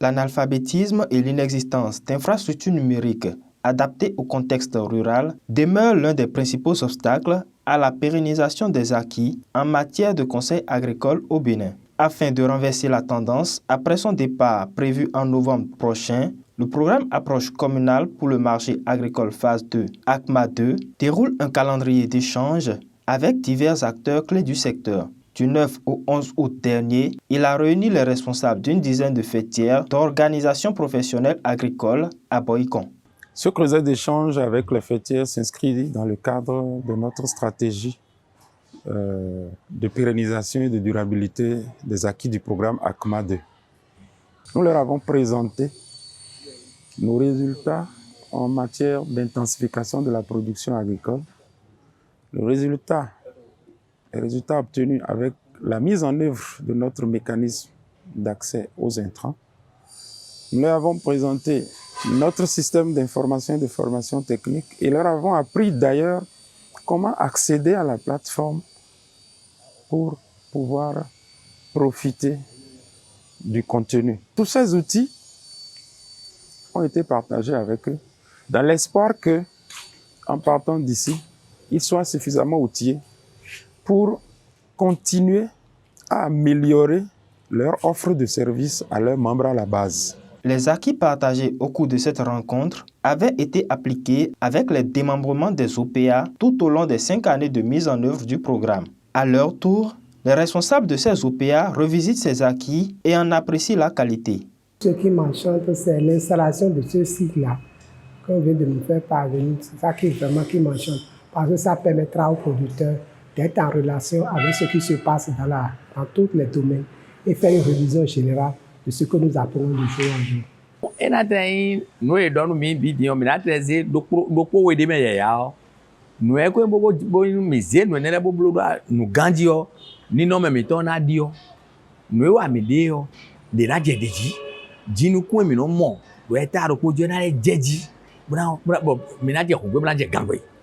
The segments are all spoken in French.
L'analphabétisme et l'inexistence d'infrastructures numériques adaptées au contexte rural demeurent l'un des principaux obstacles à la pérennisation des acquis en matière de conseil agricole au Bénin. Afin de renverser la tendance, après son départ prévu en novembre prochain, le programme Approche communale pour le marché agricole phase 2, ACMA 2, déroule un calendrier d'échanges avec divers acteurs clés du secteur. Du 9 au 11 août dernier, il a réuni les responsables d'une dizaine de fêtières d'organisations professionnelles agricoles à Boïcon. Ce creuset d'échange avec les fêtières s'inscrit dans le cadre de notre stratégie de pérennisation et de durabilité des acquis du programme ACMA 2. Nous leur avons présenté nos résultats en matière d'intensification de la production agricole, les résultats obtenus avec la mise en œuvre de notre mécanisme d'accès aux intrants. Nous leur avons présenté notre système d'information et de formation technique et leur avons appris d'ailleurs comment accéder à la plateforme pour pouvoir profiter du contenu. Tous ces outils ont été partagés avec eux dans l'espoir que, en partant d'ici, ils soient suffisamment outillés pour continuer à améliorer leur offre de services à leurs membres à la base. Les acquis partagés au cours de cette rencontre avaient été appliqués avec les démembrements des OPA tout au long des 5 années de mise en œuvre du programme. À leur tour, les responsables de ces OPA revisitent ces acquis et en apprécient la qualité. Ce qui m'enchante, c'est l'installation de ce site-là qu'on vient de me faire parvenir. C'est ça qui m'enchante, parce que ça permettra aux producteurs d'être en relation avec ce qui se passe dans tous les domaines et faire une révision générale de ce que nous apprenons de jour en jour.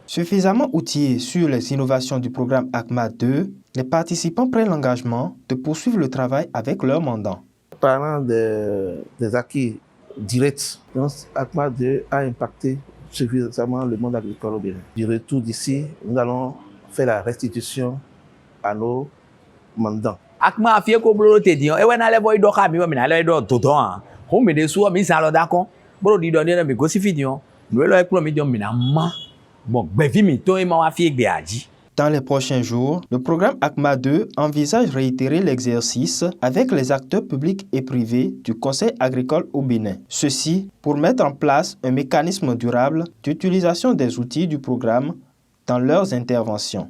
Suffisamment outillés sur les innovations du programme ACMA 2, les participants prennent l'engagement de poursuivre le travail avec leurs mandants. Parlant des acquis directs, ACMA 2 a impacté suffisamment le monde agricole au Bénin. Du retour d'ici, nous allons faire la restitution à nos mandants. ACMA a fait que le tédion et on a les voix d'oka mi on a les do toto hein on me des sous mi ça lo d'accord bro di donner na me go si fidion nous le eklo mi dion mi na ma bon bevi mi to e ma wa fi egbe aji. Dans les prochains jours, le programme ACMA 2 envisage réitérer l'exercice avec les acteurs publics et privés du Conseil agricole au Bénin. Ceci pour mettre en place un mécanisme durable d'utilisation des outils du programme dans leurs interventions.